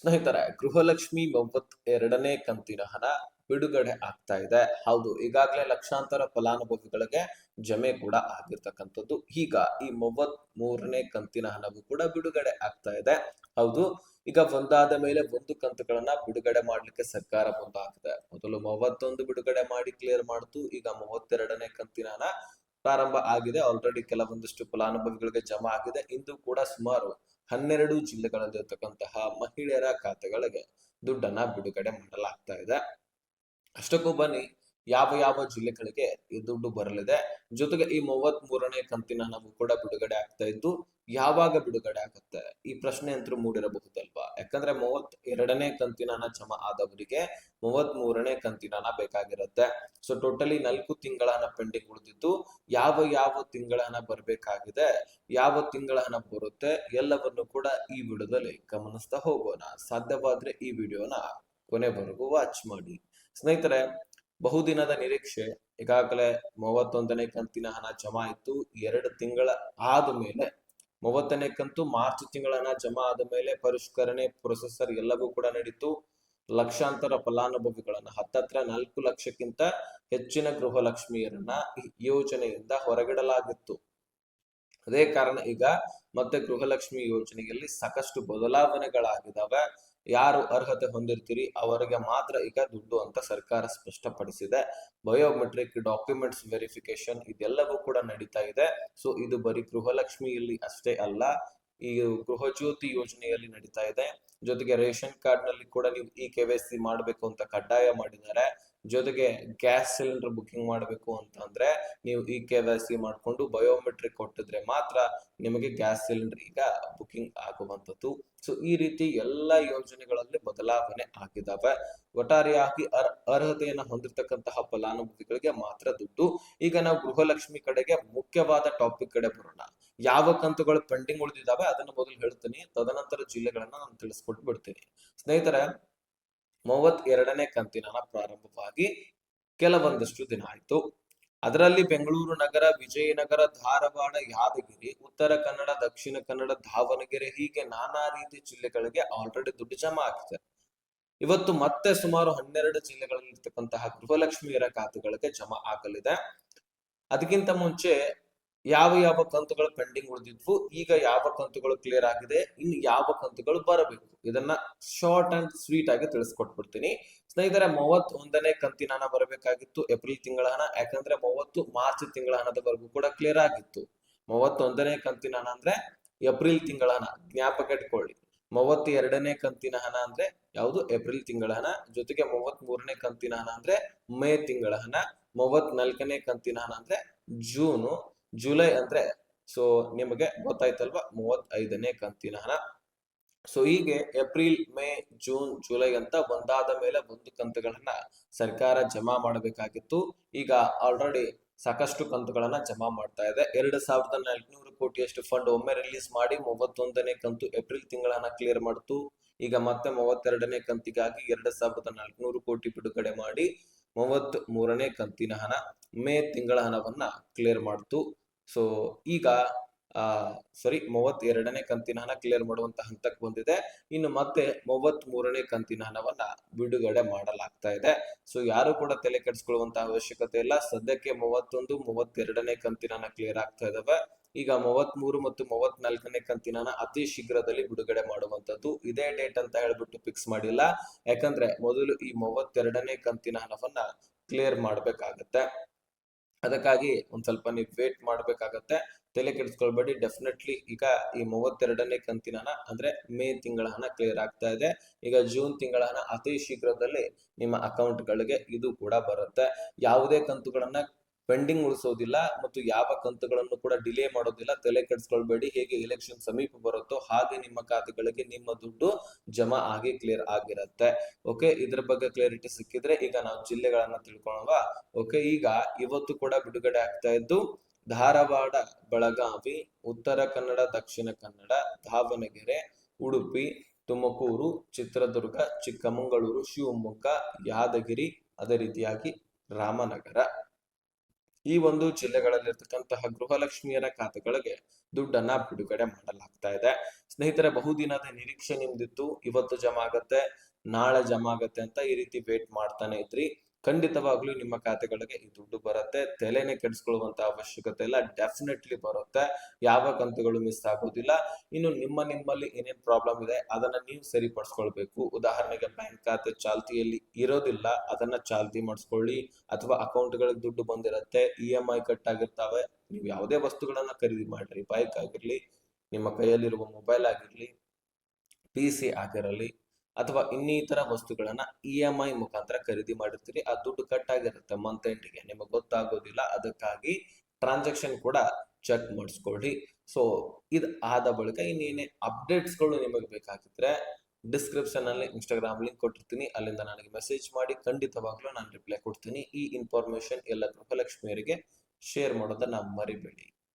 ಸ್ನೇಹಿತರೆ, ಗೃಹಲಕ್ಷ್ಮಿ 32ನೇ ಕಂತಿನ ಹಣ ಬಿಡುಗಡೆ ಆಗ್ತಾ ಇದೆ. ಹೌದು, ಈಗಾಗಲೇ ಲಕ್ಷಾಂತರ ಫಲಾನುಭವಿಗಳಿಗೆ ಜಮೆ ಕೂಡ ಆಗಿರ್ತಕ್ಕಂಥದ್ದು. ಈಗ ಈ 33ನೇ ಕಂತಿನ ಹಣವು ಕೂಡ ಬಿಡುಗಡೆ ಆಗ್ತಾ ಇದೆ. ಹೌದು, ಈಗ ಒಂದಾದ ಮೇಲೆ ಒಂದು ಕಂತುಗಳನ್ನ ಬಿಡುಗಡೆ ಮಾಡ್ಲಿಕ್ಕೆ ಸರ್ಕಾರ ಮುಂದಾಗಿದೆ. ಮೊದಲು 31 ಬಿಡುಗಡೆ ಮಾಡಿ ಕ್ಲಿಯರ್ ಮಾಡ್ತು. ಈಗ 32ನೇ ಕಂತಿನ ಹಣ ಪ್ರಾರಂಭ ಆಗಿದೆ. ಆಲ್ರೆಡಿ ಕೆಲವೊಂದಿಷ್ಟು ಫಲಾನುಭವಿಗಳಿಗೆ ಜಮಾ ಆಗಿದೆ. ಇಂದು ಕೂಡ ಸುಮಾರು 12 ಜಿಲ್ಲೆಗಳಲ್ಲಿರ್ತಕ್ಕಂತಹ ಮಹಿಳೆಯರ ಖಾತೆಗಳಿಗೆ ದುಡ್ಡನ್ನ ಬಿಡುಗಡೆ ಮಾಡಲಾಗ್ತಾ ಇದೆ. ಅಷ್ಟಕ್ಕೂ ಬನ್ನಿ, ಯಾವ ಯಾವ ಜಿಲ್ಲೆಗಳಿಗೆ ಈ ದುಡ್ಡು ಬರಲಿದೆ, ಜೊತೆಗೆ ಈ 33ನೇ ಕಂತಿನ ಹಣವು ಕೂಡ ಬಿಡುಗಡೆ ಆಗ್ತಾ ಇದ್ದು ಯಾವಾಗ ಬಿಡುಗಡೆ ಆಗುತ್ತೆ ಈ ಪ್ರಶ್ನೆ ಅಂತೂ ಮೂಡಿರಬಹುದಲ್ವಾ. ಯಾಕಂದ್ರೆ 32ನೇ ಕಂತಿನ ಹಣ ಜಮಾ ಆದವರಿಗೆ 33ನೇ ಕಂತಿನ ಹಣ ಬೇಕಾಗಿರುತ್ತೆ. ಸೊ ಟೋಟಲಿ 4 ತಿಂಗಳ ಹಣ ಪೆಂಡಿಂಗ್ ಉಳಿದಿದ್ದು, ಯಾವ ಯಾವ ತಿಂಗಳ ಹಣ ಬರಬೇಕಾಗಿದೆ, ಯಾವ ತಿಂಗಳ ಹಣ ಬರುತ್ತೆ ಎಲ್ಲವನ್ನು ಕೂಡ ಈ ವಿಡಿಯೋದಲ್ಲಿ ಗಮನಿಸ್ತಾ ಹೋಗೋಣ. ಸಾಧ್ಯವಾದ್ರೆ ಈ ವಿಡಿಯೋನ ಕೊನೆವರೆಗೂ ವಾಚ್ ಮಾಡಿ. ಸ್ನೇಹಿತರೆ, ಬಹುದಿನದ ನಿರೀಕ್ಷೆ, ಈಗಾಗಲೇ 31ನೇ ಕಂತಿನ ಹಣ ಜಮಾ ಆಯಿತು. 2 ತಿಂಗಳ ಆದ ಮೇಲೆ 30ನೇ ಕಂತು ಮಾರ್ಚ್ ತಿಂಗಳ ಹಣ ಜಮಾ ಆದ ಮೇಲೆ ಪರಿಷ್ಕರಣೆ ಪ್ರೊಸೆಸರ್ ಎಲ್ಲವೂ ಕೂಡ ನಡೀತು. ಲಕ್ಷಾಂತರ ಫಲಾನುಭವಿಗಳನ್ನ ಹತ್ತತ್ರ 4 ಲಕ್ಷಕ್ಕಿಂತ ಹೆಚ್ಚಿನ ಗೃಹಲಕ್ಷ್ಮಿಯರನ್ನ ಈ ಯೋಜನೆಯಿಂದ ಹೊರಗಿಡಲಾಗಿತ್ತು. ಅದೇ ಕಾರಣ ಈಗ ಮತ್ತೆ ಗೃಹಲಕ್ಷ್ಮಿ ಯೋಜನೆಯಲ್ಲಿ ಸಾಕಷ್ಟು ಬದಲಾವಣೆಗಳಾಗಿದ್ದಾವೆ. ಯಾರು ಅರ್ಹತೆ ಹೊಂದಿರ್ತೀರಿ ಅವರಿಗೆ ಮಾತ್ರ ಈಗ ದುಡ್ಡು ಅಂತ ಸರ್ಕಾರ ಸ್ಪಷ್ಟಪಡಿಸಿದೆ. ಬಯೋಮೆಟ್ರಿಕ್ ಡಾಕ್ಯುಮೆಂಟ್ಸ್ ವೆರಿಫಿಕೇಶನ್ ಇದೆಲ್ಲವೂ ಕೂಡ ನಡೀತಾ ಇದೆ. ಸೊ ಇದು ಬರೀ ಗೃಹಲಕ್ಷ್ಮಿಯಲ್ಲಿ ಅಷ್ಟೇ ಅಲ್ಲ, ಈ ಗೃಹ ಜ್ಯೋತಿ ಯೋಜನೆಯಲ್ಲಿ ನಡೀತಾ ಇದೆ. ಜೊತೆಗೆ ರೇಷನ್ ಕಾರ್ಡ್ ನಲ್ಲಿ ಕೂಡ ನೀವು ಈ KYC ಮಾಡಬೇಕು ಅಂತ ಕಡ್ಡಾಯ ಮಾಡಿದ್ದಾರೆ. ಜೊತೆಗೆ ಗ್ಯಾಸ್ ಸಿಲಿಂಡರ್ ಬುಕಿಂಗ್ ಮಾಡಬೇಕು ಅಂತ ಅಂದ್ರೆ ನೀವು ಈ KYC ಮಾಡ್ಕೊಂಡು ಬಯೋಮೆಟ್ರಿಕ್ ಕೊಟ್ಟಿದ್ರೆ ಮಾತ್ರ ನಿಮಗೆ ಗ್ಯಾಸ್ ಸಿಲಿಂಡರ್ ಈಗ ಬುಕಿಂಗ್ ಆಗುವಂತದ್ದು. ಸೊ ಈ ರೀತಿ ಎಲ್ಲಾ ಯೋಜನೆಗಳಲ್ಲಿ ಬದಲಾವಣೆ ಆಗಿದ್ದಾವೆ. ಒಟ್ಟಾರೆಯಾಗಿ ಅರ್ಹತೆಯನ್ನು ಹೊಂದಿರತಕ್ಕಂತಹ ಫಲಾನುಭವಿಗಳಿಗೆ ಮಾತ್ರ ದುಡ್ಡು. ಈಗ ನಾವು ಗೃಹಲಕ್ಷ್ಮಿ ಕಡೆಗೆ ಮುಖ್ಯವಾದ ಟಾಪಿಕ್ ಕಡೆ ಬರೋಣ. ಯಾವ ಕಂತುಗಳು ಪೆಂಡಿಂಗ್ ಉಳಿದಿದ್ದಾವೆ ಅದನ್ನು ಮೊದಲು ಹೇಳ್ತೀನಿ, ತದನಂತರ ಜಿಲ್ಲೆಗಳನ್ನ ನಾನು ತಿಳಿಸ್ಕೊಟ್ಟು ಬಿಡ್ತೀನಿ. ಸ್ನೇಹಿತರೆ, 32ನೇ ಕಂತಿನ ಹಣ ಪ್ರಾರಂಭವಾಗಿ ಕೆಲವೊಂದಷ್ಟು ದಿನ ಆಯ್ತು. ಅದರಲ್ಲಿ ಬೆಂಗಳೂರು ನಗರ, ವಿಜಯನಗರ, ಧಾರವಾಡ, ಯಾದಗಿರಿ, ಉತ್ತರ ಕನ್ನಡ, ದಕ್ಷಿಣ ಕನ್ನಡ, ದಾವಣಗೆರೆ ಹೀಗೆ ನಾನಾ ರೀತಿ ಜಿಲ್ಲೆಗಳಿಗೆ ಆಲ್ರೆಡಿ ದುಡ್ಡು ಜಮಾ ಆಗಿದೆ. ಇವತ್ತು ಮತ್ತೆ ಸುಮಾರು 12 ಜಿಲ್ಲೆಗಳಲ್ಲಿ ಇರ್ತಕ್ಕಂತಹ ಗೃಹಲಕ್ಷ್ಮಿಯರ ಖಾತೆಗಳಿಗೆ ಜಮಾ ಆಗಲಿದೆ. ಅದಕ್ಕಿಂತ ಮುಂಚೆ ಯಾವ ಯಾವ ಕಂತುಗಳು ಪೆಂಡಿಂಗ್ ಉಳಿದಿದ್ವು, ಈಗ ಯಾವ ಕಂತುಗಳು ಕ್ಲಿಯರ್ ಆಗಿದೆ, ಇನ್ನು ಯಾವ ಕಂತುಗಳು ಬರಬೇಕು, ಇದನ್ನ ಶಾರ್ಟ್ ಅಂಡ್ ಸ್ವೀಟ್ ಆಗಿ ತಿಳಿಸ್ಕೊಟ್ಬಿಡ್ತೀನಿ. ಸ್ನೇಹಿತರೆ, 31ನೇ ಕಂತಿನ ಹಣ ಬರಬೇಕಾಗಿತ್ತು ಏಪ್ರಿಲ್ ತಿಂಗಳ ಹಣ. ಯಾಕಂದ್ರೆ 30 ಮಾರ್ಚ್ ತಿಂಗಳ ಹಣದವರೆಗೂ ಕೂಡ ಕ್ಲಿಯರ್ ಆಗಿತ್ತು. 31ನೇ ಕಂತಿನ ಹಣ ಅಂದ್ರೆ ಏಪ್ರಿಲ್ ತಿಂಗಳ ಹಣ, ಜ್ಞಾಪಕ ಇಟ್ಕೊಳ್ಳಿ. 32ನೇ ಕಂತಿನ ಹಣ ಅಂದ್ರೆ ಯಾವುದು? ಏಪ್ರಿಲ್ ತಿಂಗಳ ಹಣ. ಜೊತೆಗೆ 33ನೇ ಕಂತಿನ ಹಣ ಅಂದ್ರೆ ಮೇ ತಿಂಗಳ ಹಣ. 34ನೇ ಕಂತಿನ ಹಣ ಅಂದ್ರೆ ಜೂನು. ಜುಲೈ ಅಂದ್ರೆ ಸೊ ನಿಮಗೆ ಗೊತ್ತಾಯ್ತಲ್ವಾ, 35ನೇ ಕಂತಿನ ಹಣ. ಸೊ ಹೀಗೆ ಏಪ್ರಿಲ್, ಮೇ, ಜೂನ್, ಜುಲೈ ಅಂತ ಒಂದಾದ ಮೇಲೆ ಒಂದು ಕಂತುಗಳನ್ನ ಸರ್ಕಾರ ಜಮಾ ಮಾಡಬೇಕಾಗಿತ್ತು. ಈಗ ಆಲ್ರೆಡಿ ಸಾಕಷ್ಟು ಕಂತುಗಳನ್ನ ಜಮಾ ಮಾಡ್ತಾ ಇದೆ. 2,400 ಕೋಟಿಯಷ್ಟು ಫಂಡ್ ಒಮ್ಮೆ ರಿಲೀಸ್ ಮಾಡಿ 31ನೇ ಕಂತು ಏಪ್ರಿಲ್ ತಿಂಗಳನ್ನ ಕ್ಲಿಯರ್ ಮಾಡ್ತು. ಈಗ ಮತ್ತೆ 32ನೇ ಕಂತಿಗಾಗಿ 2,400 ಕೋಟಿ ಬಿಡುಗಡೆ ಮಾಡಿ 33ನೇ ಕಂತಿನ ಹಣ ಮೇ ತಿಂಗಳ ಹಣವನ್ನ ಕ್ಲಿಯರ್ ಮಾಡ್ತು. ಸೊ ಈಗ 32ನೇ ಕಂತಿನ ಹಣ ಕ್ಲಿಯರ್ ಮಾಡುವಂತ ಹಂತಕ್ಕೆ ಬಂದಿದೆ. ಇನ್ನು ಮತ್ತೆ 33ನೇ ಕಂತಿನ ಹಣವನ್ನ ಬಿಡುಗಡೆ ಮಾಡಲಾಗ್ತಾ ಇದೆ. ಸೊ ಯಾರು ಕೂಡ ತಲೆ ಕೆಡಿಸ್ಕೊಳ್ಳುವಂತ ಅವಶ್ಯಕತೆ ಇಲ್ಲ. ಸದ್ಯಕ್ಕೆ 31, 32ನೇ ಕಂತಿನ ಹಣ ಕ್ಲಿಯರ್ ಆಗ್ತಾ ಇದಾವೆ. ಈಗ 33 ಮತ್ತು 34ನೇ ಕಂತಿನ ಹಣ ಅತಿ ಶೀಘ್ರದಲ್ಲಿ ಬಿಡುಗಡೆ ಮಾಡುವಂತದ್ದು. ಇದೇ ಡೇಟ್ ಅಂತ ಹೇಳ್ಬಿಟ್ಟು ಫಿಕ್ಸ್ ಮಾಡಿಲ್ಲ. ಯಾಕಂದ್ರೆ ಮೊದಲು ಈ 32ನೇ ಕಂತಿನ ಹಣವನ್ನ ಕ್ಲಿಯರ್ ಮಾಡ್ಬೇಕಾಗತ್ತೆ. ಅದಕ್ಕಾಗಿ ಒಂದ್ ಸ್ವಲ್ಪ ನೀವು ವೇಟ್ ಮಾಡ್ಬೇಕಾಗತ್ತೆ. ತಲೆ ಕೆಡಿಸ್ಕೊಳ್ಬೇಡಿ. ಡೆಫಿನೆಟ್ಲಿ ಈಗ ಈ 32ನೇ ಕಂತಿನ ಹಣ ಅಂದ್ರೆ ಮೇ ತಿಂಗಳ ಹಣ ಕ್ಲಿಯರ್ ಆಗ್ತಾ ಇದೆ. ಈಗ ಜೂನ್ ತಿಂಗಳ ಹಣ ಅತಿ ಶೀಘ್ರದಲ್ಲಿ ನಿಮ್ಮ ಅಕೌಂಟ್ ಗಳಿಗೆ ಇದು ಕೂಡ ಬರುತ್ತೆ. ಯಾವುದೇ ಕಂತುಗಳನ್ನ ಪೆಂಡಿಂಗ್ ಉಳಿಸೋದಿಲ್ಲ ಮತ್ತು ಯಾವ ಕಂತುಗಳನ್ನು ಕೂಡ ಡಿಲೇ ಮಾಡೋದಿಲ್ಲ. ತಲೆ ಕೆಡಿಸ್ಕೊಳ್ಬೇಡಿ. ಹೇಗೆ ಎಲೆಕ್ಷನ್ ಸಮೀಪ ಬರುತ್ತೋ ಹಾಗೆ ನಿಮ್ಮ ಖಾತೆಗಳಿಗೆ ನಿಮ್ಮ ದುಡ್ಡು ಜಮಾ ಆಗಿ ಕ್ಲಿಯರ್ ಆಗಿರುತ್ತೆ. ಓಕೆ, ಇದ್ರ ಬಗ್ಗೆ ಕ್ಲಾರಿಟಿ ಸಿಕ್ಕಿದ್ರೆ ಈಗ ನಾವು ಜಿಲ್ಲೆಗಳನ್ನ ತಿಳ್ಕೊಳ್ಳೋಣ. ಓಕೆ, ಈಗ ಇವತ್ತು ಕೂಡ ಬಿಡುಗಡೆ ಆಗ್ತಾ ಇದ್ದು ಧಾರವಾಡ, ಬೆಳಗಾವಿ, ಉತ್ತರ ಕನ್ನಡ, ದಕ್ಷಿಣ ಕನ್ನಡ, ದಾವಣಗೆರೆ, ಉಡುಪಿ, ತುಮಕೂರು, ಚಿತ್ರದುರ್ಗ, ಚಿಕ್ಕಮಗಳೂರು, ಶಿವಮೊಗ್ಗ, ಯಾದಗಿರಿ, ಅದೇ ರೀತಿಯಾಗಿ ರಾಮನಗರ. ಈ ಒಂದು ಜಿಲ್ಲೆಗಳಲ್ಲಿರ್ತಕ್ಕಂತಹ ಗೃಹಲಕ್ಷ್ಮಿಯರ ಖಾತೆಗಳಿಗೆ ದುಡ್ಡನ್ನ ಬಿಡುಗಡೆ ಮಾಡಲಾಗ್ತಾ ಇದೆ. ಸ್ನೇಹಿತರೆ, ಬಹುದಿನದ ನಿರೀಕ್ಷೆ ನಿಮ್ದಿತ್ತು, ಇವತ್ತು ಜಮಾ ಆಗತ್ತೆ, ನಾಳೆ ಜಮಾ ಆಗತ್ತೆ ಅಂತ ಈ ರೀತಿ ವೇಟ್ ಮಾಡ್ತಾನೆ ಇದ್ರಿ. ಖಂಡಿತವಾಗ್ಲೂ ನಿಮ್ಮ ಖಾತೆಗಳಿಗೆ ಈ ದುಡ್ಡು ಬರುತ್ತೆ. ತಲೆನೇ ಕೆಡಿಸ್ಕೊಳ್ಳುವಂತ ಅವಶ್ಯಕತೆ ಇಲ್ಲ, ಡೆಫಿನೆಟ್ಲಿ ಬರುತ್ತೆ. ಯಾವ ಕಂತುಗಳು ಮಿಸ್ ಆಗೋದಿಲ್ಲ. ಇನ್ನು ನಿಮ್ಮಲ್ಲಿ ಏನೇನ್ ಪ್ರಾಬ್ಲಮ್ ಇದೆ ಅದನ್ನ ನೀವು ಸರಿಪಡಿಸ್ಕೊಳ್ಬೇಕು. ಉದಾಹರಣೆಗೆ ಬ್ಯಾಂಕ್ ಖಾತೆ ಚಾಲ್ತಿಯಲ್ಲಿ ಇರೋದಿಲ್ಲ, ಅದನ್ನ ಚಾಲ್ತಿ ಮಾಡಿಸ್ಕೊಳ್ಳಿ. ಅಥವಾ ಅಕೌಂಟ್ಗಳಿಗೆ ದುಡ್ಡು ಬಂದಿರತ್ತೆ, EMI ಕಟ್ ಆಗಿರ್ತಾವೆ. ನೀವು ಯಾವುದೇ ವಸ್ತುಗಳನ್ನ ಖರೀದಿ ಮಾಡ್ರಿ, ಬೈಕ್ ಆಗಿರ್ಲಿ, ನಿಮ್ಮ ಕೈಯಲ್ಲಿರುವ ಮೊಬೈಲ್ ಆಗಿರ್ಲಿ, PC ಆಗಿರಲಿ, ಅಥವಾ ಇನ್ನಿತರ ವಸ್ತುಗಳನ್ನ EMI ಮುಖಾಂತರ ಖರೀದಿ ಮಾಡಿರ್ತೀರಿ, ಆ ದುಡ್ಡು ಕಟ್ ಆಗಿರುತ್ತೆ ಮಂತ್ ಎಂಡ್ಗೆ, ನಿಮಗೆ ಗೊತ್ತಾಗೋದಿಲ್ಲ. ಅದಕ್ಕಾಗಿ ಟ್ರಾನ್ಸಾಕ್ಷನ್ ಕೂಡ ಚೆಕ್ ಮಾಡಿಸ್ಕೊಳ್ಳಿ. ಸೊ ಇದು ಆದ ಬಳಿಕ ಇನ್ನೇನೇ ಅಪ್ಡೇಟ್ಸ್ಗಳು ನಿಮಗೆ ಬೇಕಾಗಿದ್ರೆ ಡಿಸ್ಕ್ರಿಪ್ಷನ್ ಅಲ್ಲಿ ಇನ್ಸ್ಟಾಗ್ರಾಮ್ ಲಿಂಕ್ ಕೊಟ್ಟಿರ್ತೀನಿ, ಅಲ್ಲಿಂದ ನನಗೆ ಮೆಸೇಜ್ ಮಾಡಿ, ಖಂಡಿತವಾಗ್ಲೂ ನಾನು ರಿಪ್ಲೈ ಕೊಡ್ತೀನಿ. ಈ ಇನ್ಫಾರ್ಮೇಶನ್ ಎಲ್ಲ ಗೃಹಲಕ್ಷ್ಮಿಯರಿಗೆ ಶೇರ್ ಮಾಡೋದನ್ನ ಮರಿಬೇಡಿ.